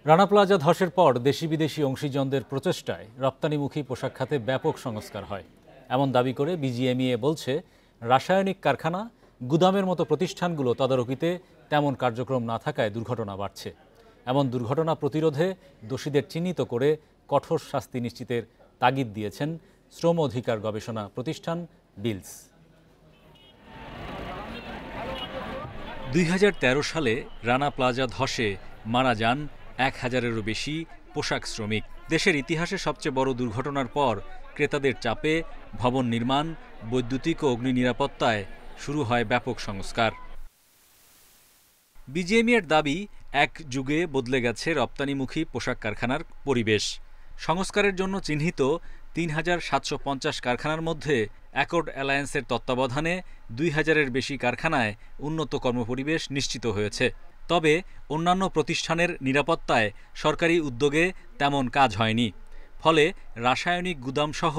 Rana plaza ধসের পর দেশি বিদেশি অংশীজনদের প্রচেষ্টায় রপ্তানিমুখী পোশাক খাতে ব্যাপক সংস্কার হয় এমন দাবি করে বিজিএমইএ বলছে, রাসায়নিক কারখানা, গুদামের মতো প্রতিষ্ঠানগুলো তদারকিতে তেমন কার্যক্রম না থাকায় দুর্ঘটনা বাড়ছে। এমন দুর্ঘটনা প্রতিরোধে দোষীদের চিহ্নিত করে কঠোর শাস্তি নিশ্চিতের তাগিদ দিয়েছেন শ্রম অধিকার গবেষণা প্রতিষ্ঠান বিলস। 2013 সালে রানা প্লাজা ধসে মারা যান 1000-এরও বেশি পোশাক শ্রমিক। দেশের ইতিহাসে সবচেয়ে বড় দুর্ঘটনার পর ক্রেতাদের চাপে ভবন নির্মাণ, বৈদ্যুতিক ও অগ্নি নিরাপত্তায় শুরু হয় ব্যাপক সংস্কার। বিজিএমইএর দাবি, এক যুগে বদলে গেছে রপ্তানিমুখী পোশাক কারখানার পরিবেশ। সংস্কারের জন্য চিহ্নিত 3750 কারখানার মধ্যে অ্যাকর্ড অ্যালায়েন্সের তত্ত্বাবধানে 2000-এর বেশি কারখানায় উন্নত কর্মপরিবেশ নিশ্চিত হয়েছে। তবে অন্যান্য প্রতিষ্ঠানের নিরাপত্তায় সরকারি উদ্যোগে তেমন কাজ হয়নি। ফলে রাসায়নিক গুদামসহ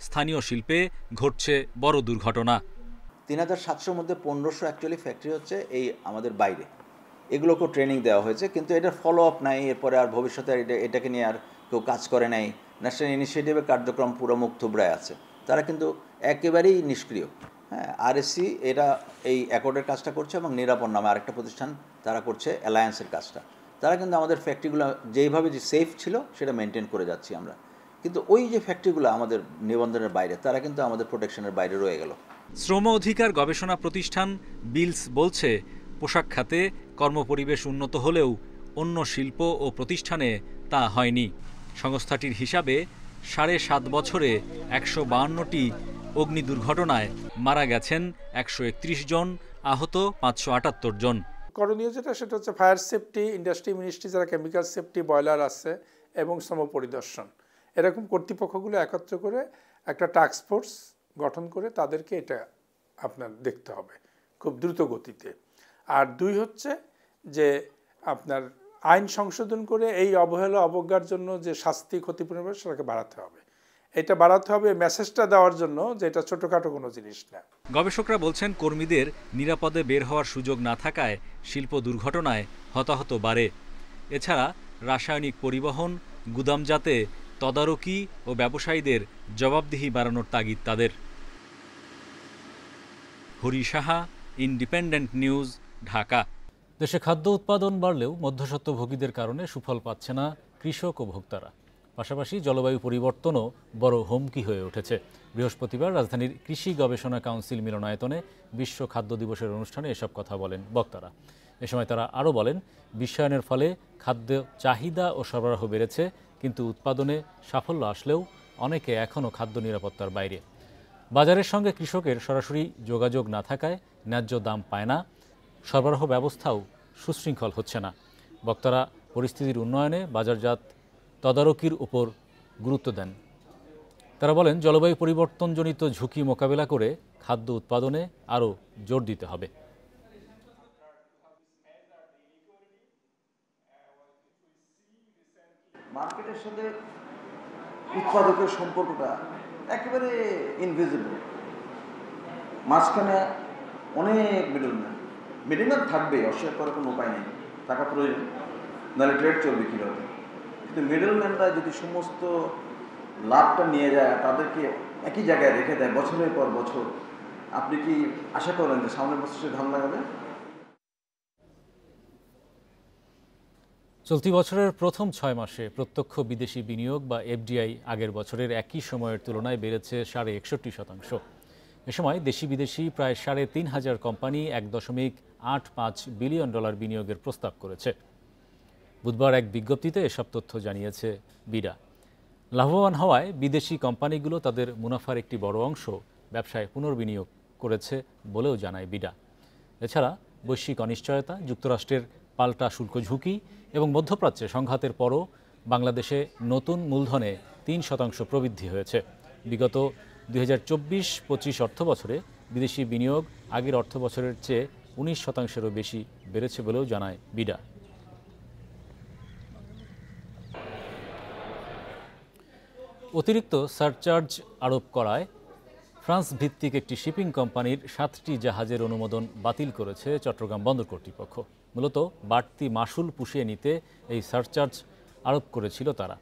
স্থানীয় শিল্পে ঘটছে বড় দুর্ঘটনা। 3700-র মধ্যে 1500 অ্যাকচুয়ালি ফ্যাক্টরি হচ্ছে এই আমাদের বাইরে। এগুলোকেও ট্রেনিং দেওয়া হয়েছে, কিন্তু এটার ফলো আপ নাই। এরপরে আর ভবিষ্যতে এটাকে নিয়ে আর কেউ কাজ করে নাই। ন্যাশনাল ইনিশিয়েটিভের কার্যক্রম পুরো মুখ থুবড়ায় আছে। তারা কিন্তু একেবারেই নিষ্ক্রিয়। হ্যাঁ, আরএসসি এরা এই অ্যাকর্ডের কাজটা করছে এবং নিরাপদ নামে আরেকটা প্রতিষ্ঠান তারা করছে অ্যালায়েন্সের কাজটা। তারা কিন্তু আমাদের ফ্যাক্টরিগুলো যেইভাবে যে সেফ ছিল সেটা মেনটেন করে যাচ্ছি আমরা, কিন্তু ওই যে ফ্যাক্টরিগুলো আমাদের নিবন্ধনের বাইরে, তারা কিন্তু আমাদের প্রোটেকশনের বাইরে রয়ে গেল। শ্রম অধিকার গবেষণা প্রতিষ্ঠান বিলস বলছে, পোশাক খাতে কর্মপরিবেশ উন্নত হলেও অন্য শিল্প ও প্রতিষ্ঠানে তা হয়নি। সংস্থাটির হিসাবে 7.5 বছরে 152টি অগ্নি দুর্ঘটনায় মারা গেছেন 131 জন, আহত 578 জন। করণীয় সেটা হচ্ছে ফায়ার সেফটি, ইন্ডাস্ট্রি মিনিস্ট্রি যারা কেমিক্যাল সেফটি, বয়লার আছে এবং শ্রম পরিদর্শন, এরকম কর্তৃপক্ষগুলো একত্র করে একটা টাস্ক ফোর্স গঠন করে তাদেরকে এটা আপনার দেখতে হবে খুব দ্রুত গতিতে। আর 2 হচ্ছে যে আপনার আইন সংশোধন করে এই অবহেলা অবজ্ঞার জন্য যে শাস্তি ক্ষতিপূরণ সেটাকে বাড়াতে হবে। এটা বাড়াতে হবে মেসেজটা দেওয়ার জন্য যে এটা ছোটোখাটো কোনো জিনিস না। গবেষকরা বলছেন, কর্মীদের নিরাপদে বের হওয়ার সুযোগ না থাকায় শিল্প দুর্ঘটনায় হতাহত বাড়ে। এছাড়া রাসায়নিক পরিবহন, গুদামজাতে তদারকি ও ব্যবসায়ীদের জবাবদিহি বাড়ানোর তাগিদ তাদের। Hari Saha, independent news, Dhaka. দেশে খাদ্য উৎপাদন বাড়লেও মধ্যস্বত্বভোগীদের কারণে সুফল পাচ্ছে না কৃষক ও ভোক্তারা। পাশাপাশি জলবায়ু পরিবর্তনও বড় হুমকি হয়ে উঠেছে। বৃহস্পতিবার রাজধানীর কৃষি গবেষণা কাউন্সিল মিলনায়তনে বিশ্ব খাদ্য দিবসের অনুষ্ঠানে এসব কথা বলেন বক্তারা। এ সময় তারা আরও বলেন, বিশ্বায়নের ফলে খাদ্য চাহিদা ও সরবরাহ বেড়েছে, কিন্তু উৎপাদনে সাফল্য আসলেও অনেকে এখনও খাদ্য নিরাপত্তার বাইরে। বাজারের সঙ্গে কৃষকের সরাসরি যোগাযোগ না থাকায় ন্যায্য দাম পায় না, সরবরাহ ব্যবস্থাও সুশৃঙ্খল হচ্ছে না। বক্তারা পরিস্থিতির উন্নয়নে বাজারজাত তদারকির উপর গুরুত্ব দেন। তারা বলেন, জলবায়ু পরিবর্তনজনিত ঝুঁকি মোকাবেলা করে খাদ্য উৎপাদনে আরও জোর দিতে হবে। মার্কেটের সাথে উৎপাদকের সম্পর্কটা একেবারে ইনভিজিবল। মাঝখানে অনেক মিডলম্যান থাকবে, অস্বীকার করার কোনো উপায় নেই, টাকা প্রয়োজন, নাহলে ট্রেড চলবে কীভাবে। কিন্তু মিডলম্যানরা যদি সমস্ত লাভটা নিয়ে যায়, তাদেরকে একই জায়গায় রেখে দেয় বছরের পর বছর, আপনি কি আশা করেন যে সামনের বছর সে ধান লাগাবে? চলতি বছরের প্রথম 6 মাসে প্রত্যক্ষ বিদেশি বিনিয়োগ বা এফডিআই আগের বছরের একই সময়ের তুলনায় বেড়েছে 61.65%। এ সময় দেশি বিদেশি প্রায় 3,500 কোম্পানি $1.85 বিলিয়ন বিনিয়োগের প্রস্তাব করেছে। বুধবার এক বিজ্ঞপ্তিতে এসব তথ্য জানিয়েছে বিডা। লাভবান হওয়ায় বিদেশি কোম্পানিগুলো তাদের মুনাফার একটি বড় অংশ ব্যবসায় পুনর্বিনিয়োগ করেছে বলেও জানায় বিডা। এছাড়া বৈশ্বিক অনিশ্চয়তা, যুক্তরাষ্ট্রের পাল্টা শুল্ক ঝুঁকি এবং মধ্যপ্রাচ্যে সংঘাতের পরও বাংলাদেশে নতুন মূলধনে 3% প্রবৃদ্ধি হয়েছে। বিগত 2024-25 অর্থবছরে বিদেশি বিনিয়োগ আগের অর্থবছরের চেয়ে 19%-এরও বেশি বেড়েছে বলেও জানায় বিডা। অতিরিক্ত সারচার্জ আরোপ করায় ফ্রান্স ভিত্তিক একটি শিপিং কোম্পানির 7টি জাহাজের অনুমোদন বাতিল করেছে চট্টগ্রাম বন্দর কর্তৃপক্ষ। মূলত বাড়তি মাশুল পুষিয়ে নিতে এই সারচার্জ আরোপ করেছিল তারা।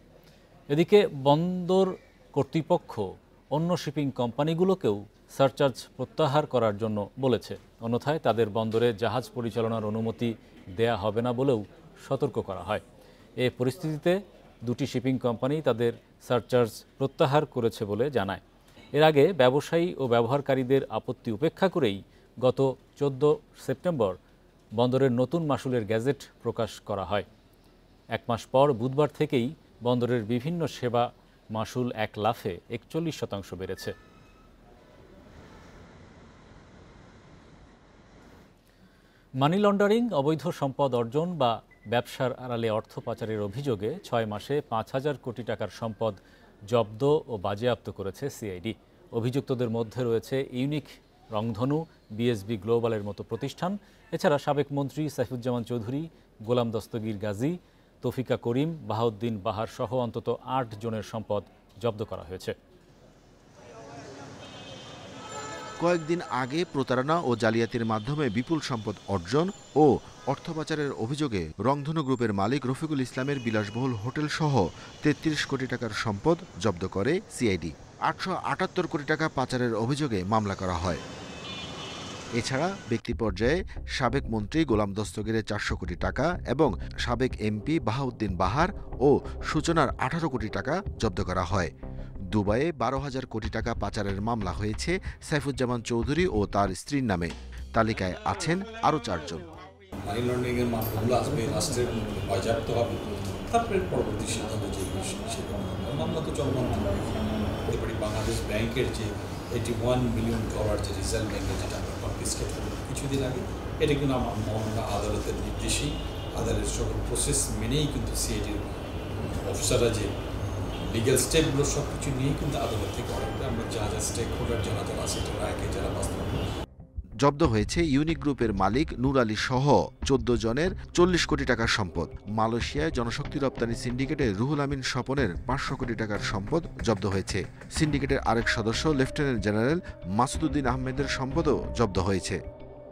এদিকে বন্দর কর্তৃপক্ষ অন্য শিপিং কোম্পানিগুলোকেও সারচার্জ প্রত্যাহার করার জন্য বলেছে, অন্যথায় তাদের বন্দরে জাহাজ পরিচালনার অনুমতি দেয়া হবে না বলেও সতর্ক করা হয়। এ পরিস্থিতিতে দুটি শিপিং কোম্পানি তাদের সারচার্জ প্রত্যাহার করেছে বলে জানায়। এর আগে ব্যবসায়ী ও ব্যবহারকারীদের আপত্তি উপেক্ষা করেই গত 14 সেপ্টেম্বর বন্দরের নতুন মাশুলের গ্যাজেট প্রকাশ করা হয়। এক মাস পর বুধবার থেকেই বন্দরের বিভিন্ন সেবা মাশুল এক লাফে 41% বেড়েছে। মানি লন্ডারিং, অবৈধ সম্পদ অর্জন বা ব্যবসার আড়ালে অর্থ পাচারের অভিযোগে 6 মাসে 5,000 কোটি টাকার সম্পদ জব্দ ও বাজেয়াপ্ত করেছে সিআইডি। অভিযুক্তদের মধ্যে রয়েছে ইউনিক, রংধনু, বিএসবি গ্লোবালের মতো প্রতিষ্ঠান। এছাড়া সাবেক মন্ত্রী সাইফুজ্জামান চৌধুরী, গোলাম দস্তগীর গাজী, তৌফিকা করিম, বাহাউদ্দিন বাহার সহ অন্তত 8 জনের সম্পদ জব্দ করা হয়েছে। কয়েকদিন আগে প্রতারণা ও জালিয়াতির মাধ্যমে বিপুল সম্পদ অর্জন ও অর্থ পাচারের অভিযোগে রংধনু গ্রুপের মালিক রফিকুল ইসলামের বিলাসবহুল হোটেল সহ 33 কোটি টাকার সম্পদ জব্দ করে সিআইডি। 878 কোটি টাকা পাচারের অভিযোগে মামলা করা হয়। এছাড়া ব্যক্তি পর্যায়ে সাবেক মন্ত্রী গোলাম দস্তগীরের 400 কোটি টাকা এবং সাবেক এমপি বাহাউদ্দিন বাহার ও সূচনার 18 কোটি টাকা জব্দ করা হয়। দুবাইয়ে 12,000 কোটি টাকা পাচারের মামলা হয়েছে সাইফুজ্জামান চৌধুরী ও তার স্ত্রীর নামে। তালিকায় আছেন আরও 4 জন। মানি লন্ডারিং এর মামলাগুলো আসবে, রাষ্ট্রের বাজেয়াপ্ত হবে, তারপরে পরবর্তী সিদ্ধান্ত যে মামলা তো চলমান হতে পারি। বাংলাদেশ ব্যাংকের যে $81 মিলিয়ন যে রিজার্ভ ব্যাংকে যেটা আমরা কনফিসকেট করব কিছুদিন আগে, এটা কিন্তু আমরা আদালতের নির্দেশেই, আদালতের সকল প্রসেস মেনেই কিন্তু সিআইডির অফিসাররা যে লিগ্যাল স্টেপগুলো সব কিছু নিয়েই কিন্তু আদালত থেকে অর্ডার করে। আমরা যা যা স্টেক হোল্ডার যারা যারা আছে এটা রায়কে যারা বাস্তবায়ন। জব্দ হয়েছে ইউনিক গ্রুপের মালিক নূর আলী সহ 14 জনের 40 কোটি টাকার সম্পদ। মালয়েশিয়ায় জনশক্তি রপ্তানি সিন্ডিকেটে রুহুল আমিন স্বপনের 500 কোটি টাকার সম্পদ জব্দ হয়েছে। সিন্ডিকেটের আরেক সদস্য লেফটেন্যান্ট জেনারেল মাসুদউদ্দিন আহমেদের সম্পদও জব্দ হয়েছে।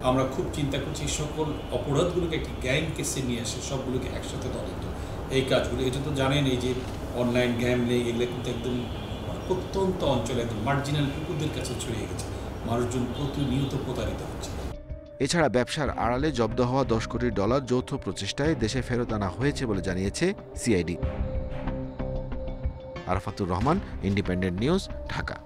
আমরা খুব চিন্তা করছি সকল অপরাধগুলোকে একটি গ্যাং কেসে নিয়ে আসে, সবগুলোকে একসাথে তদন্ত এই কাজগুলো। এটা তো জানেন, এই যে অনলাইন গ্যামলিং এগুলো কিন্তু একদম প্রত্যন্ত অঞ্চলে একদম মার্জিনাল কুকুরদের কাছে ছড়িয়ে গেছে। মানুষজন প্রতিনিয়ত প্রতারিত হচ্ছে। এছাড়া ব্যবসার আড়ালে জব্দ হওয়া $10 কোটি যৌথ প্রচেষ্টায় দেশে ফেরত আনা হয়েছে বলে জানিয়েছে CID. Arafatur Rahman, independent news, Dhaka.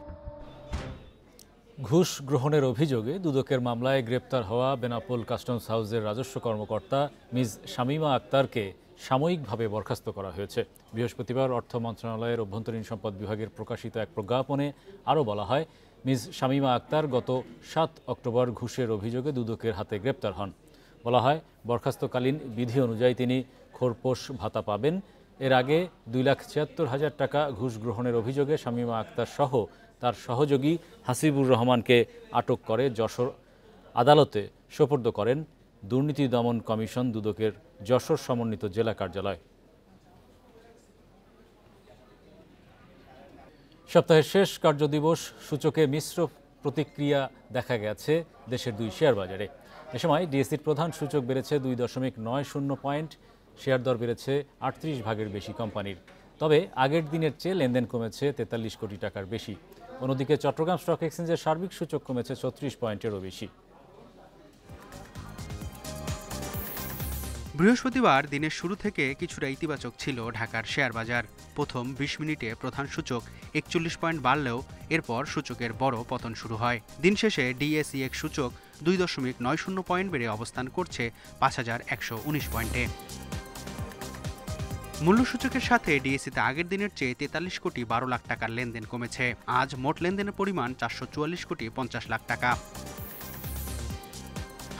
ঘুষ গ্রহণের অভিযোগে দুদকের মামলায় গ্রেপ্তার হওয়া বেনাপোল কাস্টমস হাউসের রাজস্ব কর্মকর্তা মিস শামীমা আক্তারকে সাময়িকভাবে বরখাস্ত করা হয়েছে। বৃহস্পতিবার অর্থ মন্ত্রণালয়ের অভ্যন্তরীণ সম্পদ বিভাগের প্রকাশিত এক প্রজ্ঞাপনে আরও বলা হয়, মিস শামীমা আক্তার গত 7 অক্টোবর ঘুষের অভিযোগে দুদকের হাতে গ্রেপ্তার হন। বলা হয়, বরখাস্তকালীন বিধি অনুযায়ী তিনি খোরপোশ ভাতা পাবেন। এর আগে 2,76,000 টাকা ঘুষ গ্রহণের অভিযোগে শামীমা আক্তার সহ তার সহযোগী হাসিবুর রহমানকে আটক করে যশোর আদালতে সোপর্দ করেন দুর্নীতি দমন কমিশন দুদকের যশোর সমন্বিত জেলা কার্যালয়। সপ্তাহের শেষ কার্যদিবস সূচকে মিশ্র প্রতিক্রিয়া দেখা গেছে দেশের 2 শেয়ার বাজারে। এ সময় ডিএসসির প্রধান সূচক বেড়েছে 2.90 পয়েন্ট, শেয়ার দর বেড়েছে 38 ভাগের বেশি কোম্পানির। তবে আগের দিনের চেয়ে লেনদেন কমেছে 43 কোটি টাকার বেশি। অন্যদিকে চট্টগ্রাম স্টক এক্সচেঞ্জের সার্বিক সূচক কমেছে 36 পয়েন্টেরও বেশি। বৃহস্পতিবার দিনের শুরু থেকে কিছুটা ইতিবাচক ছিল ঢাকার শেয়ার বাজার। প্রথম 20 মিনিটে প্রধান সূচক 41 পয়েন্ট বাড়লেও এরপর সূচকের বড় পতন শুরু হয়। দিন শেষে ডিএসইএক্স সূচক 2.90 পয়েন্ট বেড়ে অবস্থান করছে 5,119 পয়েন্টে। মূল্যসূচকের সাথে ডিএসইতে আগের দিনের চেয়ে 43 কোটি 12 লাখ টাকার লেনদেন কমেছে। আজ মোট লেনদেনের পরিমাণ 444 কোটি 50 লাখ টাকা।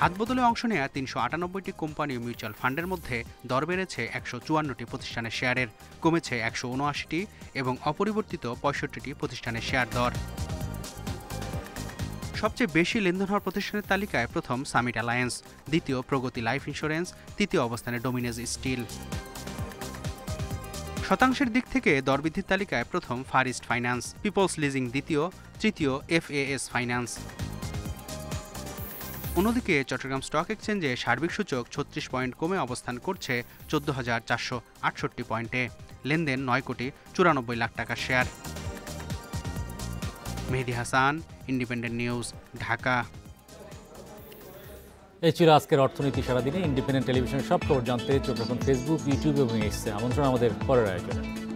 হাতবদলে অংশ নেয়া 398টি কোম্পানি ও মিউচুয়াল ফান্ডের মধ্যে দর বেড়েছে 154টি প্রতিষ্ঠানের শেয়ারের, কমেছে 179টি এবং অপরিবর্তিত 65টি প্রতিষ্ঠানের শেয়ার দর। সবচেয়ে বেশি লেনদেন হওয়া প্রতিষ্ঠানের তালিকায় প্রথম সামিট অ্যালায়েন্স, দ্বিতীয় প্রগতি লাইফ ইন্স্যুরেন্স, তৃতীয় অবস্থানে ডোমিনেজ স্টিল। শতাংশের দিক থেকে দরবৃদ্ধির তালিকায় প্রথম Far East Finance, People's Leasing দ্বিতীয়, তৃতীয় FAS ফাইন্যান্স। অন্যদিকে চট্টগ্রাম স্টক এক্সচেঞ্জে সার্বিক সূচক ৩৬ পয়েন্ট কমে অবস্থান করছে ১৪,৪৬৮ পয়েন্টে। লেনদেন ৯ কোটি ৯৪ লাখ টাকার শেয়ার। মেহেদী হাসান, ইন্ডিপেন্ডেন্ট নিউজ, ঢাকা। এই ছিল আজকের অর্থনীতি সারাদিনে। ইন্ডিপেন্ডেন্ট টেলিভিশনের সব খবর জানতে চোখ রাখুন ফেসবুক, ইউটিউব এবং এক্সে। আমন্ত্রণ আমাদের পরের আয়োজনে।